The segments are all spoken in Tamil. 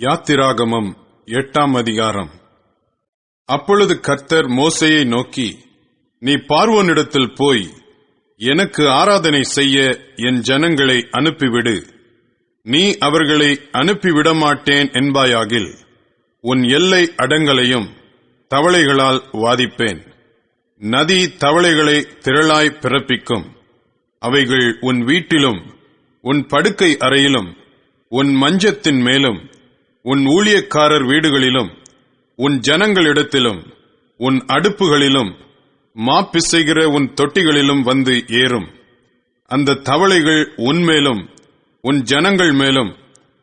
யாத்திராகமம் 8ஆம் அதிகாரம். அப்பொழுது கர்த்தர் மோசேயை நோக்கி, நீ பார்வோனிடத்தில் போய், எனக்கு ஆராதனை செய்ய என் ஜனங்களை அனுப்பிவிடு. நீ அவர்களை அனுப்பிவிடமாட்டேன் என்பாயாகில், உன் எல்லை அடங்கலையும் தவளைகளால் வாதிப்பேன். நதி தவளைகளை திரளாய் பிறப்பிக்கும். அவைகள் உன் வீட்டிலும், உன் படுக்கை அறையிலும், உன் மஞ்சத்தின் மேலும், உன் ஊழியக்காரர் வீடுகளிலும், உன் ஜனங்களிடத்திலும், உன் அடுப்புகளிலும், மாப்பிசைகிற உன் தொட்டிகளிலும் வந்து ஏறும். அந்த தவளைகள் உன்மேலும், உன் ஜனங்கள் மேலும்,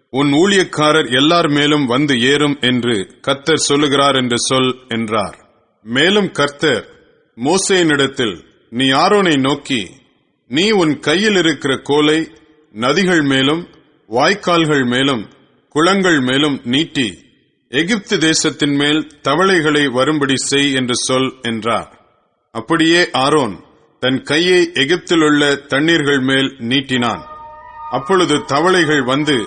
உன் ஊழியக்காரர் எல்லார் மேலும் வந்து ஏறும் என்று கர்த்தர் சொல்லுகிறார் என்று சொல் என்றார். மேலும் கர்த்தர் மோசேயினிடத்தில், நீ ஆரோனை நோக்கி, நீ உன் கையில் இருக்கிற கோலை நதிகள் மேலும், வாய்க்கால்கள் மேலும், குளங்கள் மேலும் நீட்டி, எகிப்து தேசத்தின் மேல் தவளைகளை வரும்படி செய் என்று சொல் என்றார். அப்படியே ஆரோன் தன் கையை எகிப்திலுள்ள தண்ணீர்கள் மேல் நீட்டினான். அப்பொழுது தவளைகள் வந்து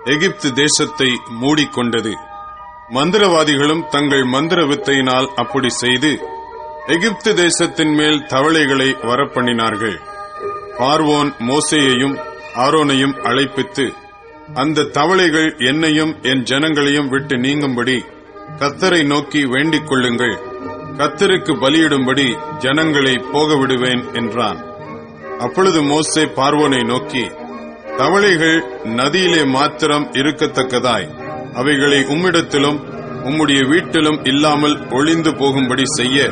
எகிப்து தேசத்தை மூடிக்கொண்டது. மந்திரவாதிகளும் தங்கள் மந்திர வித்தையினால் அப்படி செய்து எகிப்து தேசத்தின் மேல் தவளைகளை வரப்பண்ணினார்கள். பார்வோன் மோசேயையும் ஆரோனையும் அழைப்பித்து, அந்த தவளைகள் என்னையும் என் ஜனங்களையும் விட்டு நீங்கும்படி கர்த்தரை நோக்கி வேண்டிக் கொள்ளுங்கள். கர்த்தருக்கு பலியிடும்படி ஜனங்களை போக விடுவேன் என்றான். அப்பொழுது மோசே பார்வோனை நோக்கி, தவளைகள் நதியிலே மாத்திரம் இருக்கத்தக்கதாய் அவைகளை உம்மிடத்திலும் உம்முடைய வீட்டிலும் இல்லாமல் ஒளிந்து போகும்படி செய்ய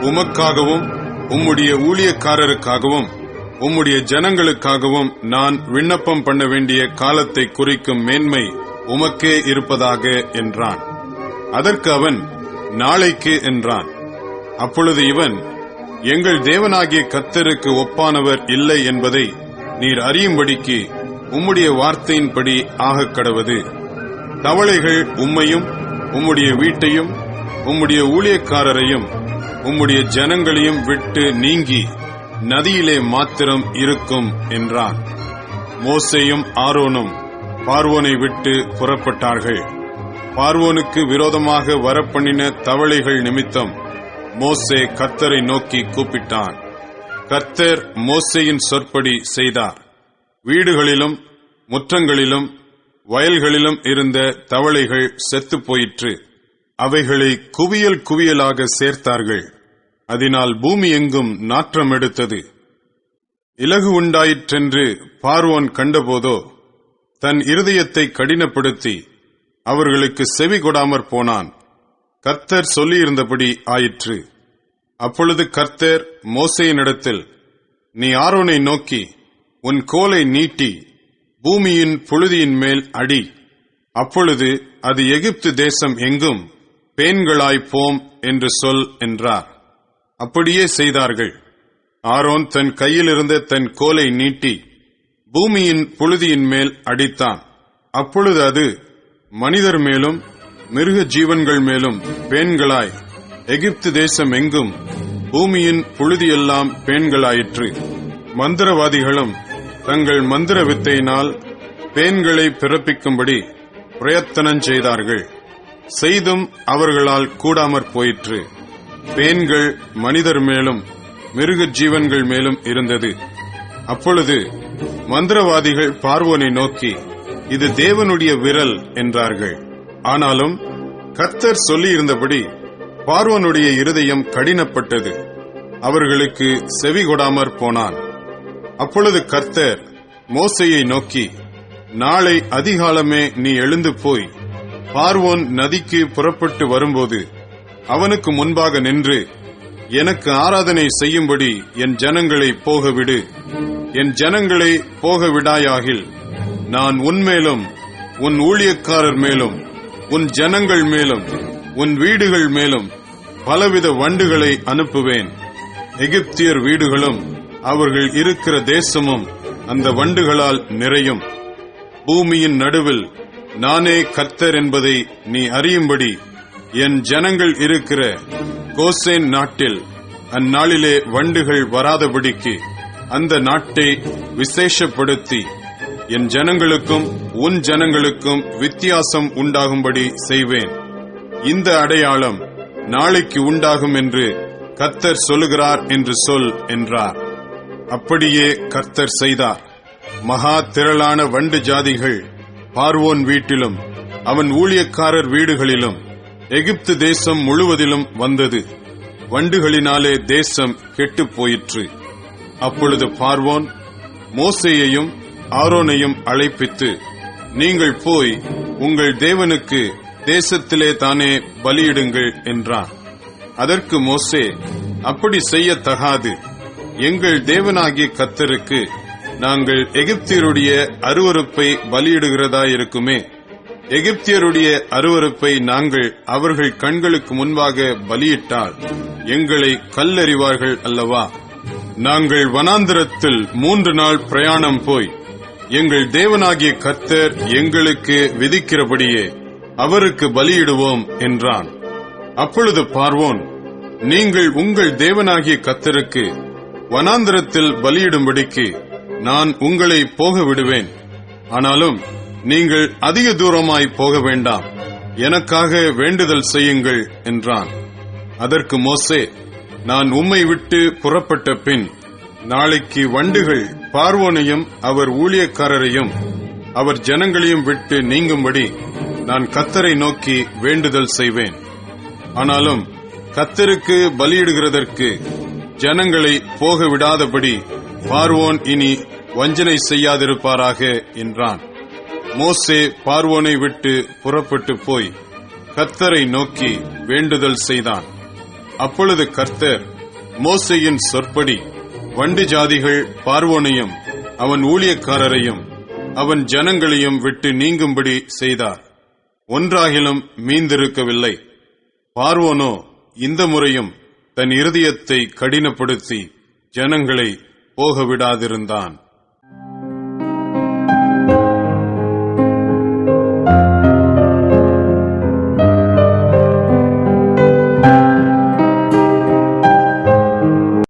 உமக்காகவும் உம்முடைய ஊழியக்காரருக்காகவும் உம்முடைய ஜனங்களுக்காகவும் நான் விண்ணப்பம் பண்ண வேண்டிய காலத்தை குறிக்கும் மேன்மை உமக்கே இருப்பதாக என்றான். அதற்கு அவன், நாளைக்கு என்றான். அப்பொழுது இவன், எங்கள் தேவனாகிய கர்த்தருக்கு ஒப்பானவர் இல்லை என்பதை நீர் அறியும்படிக்கு உம்முடைய வார்த்தையின்படி ஆகக் கடவது. தவளைகள் உம்மையும் உம்முடைய வீட்டையும் உம்முடைய ஊழியக்காரரையும் உம்முடைய ஜனங்களையும் விட்டு நீங்கி நதியிலே மாத்திரம் இருக்கும் என்றான். மோசேயும் ஆரோனும் பார்வோனை விட்டு புறப்பட்டார்கள். பார்வோனுக்கு விரோதமாக வரப்பண்ணின தவளைகள் நிமித்தம் மோசே கர்த்தரை நோக்கி கூப்பிட்டான். கர்த்தர் மோசேயின் சொற்படி செய்தார். வீடுகளிலும் முற்றங்களிலும் வயல்களிலும் இருந்த தவளைகள் செத்துப் போயிற்று. அவைகளை குவியல் குவியலாக சேர்த்தார்கள். அதனால் பூமி எங்கும் நாற்றம் எடுத்தது. இலகு உண்டாயிற்றென்று பார்வோன் கண்டபோதோ தன் இருதயத்தை கடினப்படுத்தி அவர்களுக்கு செவி கொடாமற் போனான். கர்த்தர் சொல்லியிருந்தபடி ஆயிற்று. அப்பொழுது கர்த்தர் மோசேயினிடத்தில், நீ ஆரோனை நோக்கி, உன் கோலை நீட்டி பூமியின் புழுதியின் மேல் அடி. அப்பொழுது அது எகிப்து தேசம் எங்கும் பேன்களாய் போம் என்று சொல் என்றார். அப்படியே செய்தார்கள். ஆரோன் தன் கையில் இருந்த தன் கோலை நீட்டி பூமியின் புழுதியின் மேல் அடித்தான். அப்பொழுது அது மனிதர் மேலும் மிருக ஜீவன்கள் மேலும் பேன்களாய் எகிப்து தேசம் எங்கும் பூமியின் புழுதியெல்லாம் பேன்களாயிற்று. மந்திரவாதிகளும் தங்கள் மந்திர வித்தையினால் பேன்களை பிறப்பிக்கும்படி பிரயத்தனம் செய்தார்கள். செய்தும் அவர்களால் கூடாமற் போயிற்று. பேன்கள் மனிதர் மேலும் மிருக ஜீவன்கள் மேலும் இருந்தது. அப்பொழுது மந்திரவாதிகள் பார்வோனை நோக்கி, இது தேவனுடைய விரல் என்றார்கள். ஆனாலும் கர்த்தர் சொல்லியிருந்தபடி பார்வோனுடைய இருதயம் கடினப்பட்டது. அவர்களுக்கு செவி கொடாமற் போனான். அப்பொழுது கர்த்தர் மோசேயை நோக்கி, நாளை அதிகாலமே நீ எழுந்து போய் பார்வோன் நதிக்கு புறப்பட்டு வரும்போது அவனுக்கு முன்பாக நின்று, எனக்கு ஆராதனை செய்யும்படி என் ஜனங்களை போகவிடு. என் ஜனங்களை போகவிடாயாகில் நான் உன்மேலும் உன் ஊழியக்காரர் மேலும் உன் ஜனங்கள் மேலும் உன் வீடுகள் மேலும் பலவித வண்டுகளை அனுப்புவேன். எகிப்தியர் வீடுகளும் அவர்கள் இருக்கிற தேசமும் அந்த வண்டுகளால் நிறையும். பூமியின் நடுவில் நானே கர்த்தர் என்பதை நீ அறியும்படி என் ஜனங்கள் இருக்கிற கோசேன் நாட்டில் அந்நாளிலே வண்டுகள் வராதபடிக்கு அந்த நாட்டை விசேஷப்படுத்தி என் ஜனங்களுக்கும் உன் ஜனங்களுக்கும் வித்தியாசம் உண்டாகும்படி செய்வேன். இந்த அடையாளம் நாளைக்கு உண்டாகும் என்று கர்த்தர் சொல்லுகிறார் என்று சொல் என்றார். அப்படியே கர்த்தர் செய்தார். மகா திரளான வண்டு ஜாதிகள் பார்வோன் வீட்டிலும் அவன் ஊழியக்காரர் வீடுகளிலும் எகிப்து தேசம் முழுவதிலும் வந்தது. வண்டுகளினாலே தேசம் கெட்டுப் போயிற்று. அப்பொழுது பார்வோன் மோசேயையும் ஆரோனையும் அழைப்பித்து, நீங்கள் போய் உங்கள் தேவனுக்கு தேசத்திலே தானே பலியிடுங்கள் என்றார். அதற்கு மோசே, அப்படி செய்யத்தகாது. எங்கள் தேவனாகிய கர்த்தருக்கு நாங்கள் எகிப்தியருடைய அருவருப்பை பலியிடுகிறதாயிருக்குமே. எகிப்தியருடைய அருவருப்பை நாங்கள் அவர்கள் கண்களுக்கு முன்பாக பலியிட்டால் எங்களை கல்லறிவார்கள் அல்லவா? நாங்கள் வனாந்தரத்தில் 3 நாள் பிரயாணம் போய் எங்கள் தேவனாகிய கர்த்தர் எங்களுக்கு விதிக்கிறபடியே அவருக்கு பலியிடுவோம் என்றான். அப்பொழுது பார்வோன், நீங்கள் உங்கள் தேவனாகிய கர்த்தருக்கு வனாந்தரத்தில் பலியிடும்படிக்கு நான் உங்களை போக விடுவேன். ஆனாலும் நீங்கள் அதிக தூரமாய் போக வேண்டாம், எனக்காக வேண்டுதல் செய்யுங்கள் என்றான். அதற்கு மோசே, நான் உம்மை விட்டு புறப்பட்ட பின் நாளைக்கு வண்டுகள் பார்வோனையும் அவர் ஊழியக்காரரையும் அவர் ஜனங்களையும் விட்டு நீங்கும்படி நான் கர்த்தரை நோக்கி வேண்டுதல் செய்வேன். ஆனாலும் கர்த்தருக்கு பலியிடுகிறதற்கு ஜனங்களை போக விடாதபடி பார்வோன் இனி வஞ்சனை செய்யாதிருப்பாராக என்றான். மோசே பார்வோனை விட்டு புறப்பட்டு போய் கர்த்தரை நோக்கி வேண்டுதல் செய்தான். அப்பொழுது கர்த்தர் மோசேயின் சொற்படி வண்டு ஜாதிகள் பார்வோனையும் அவன் ஊழியக்காரரையும் அவன் ஜனங்களையும் விட்டு நீங்கும்படி செய்தார். ஒன்றாகிலும் மீந்திருக்கவில்லை. பார்வோனோ இந்த முறையும் தன் இருதயத்தை கடினப்படுத்தி ஜனங்களை போகவிடாதிருந்தான்.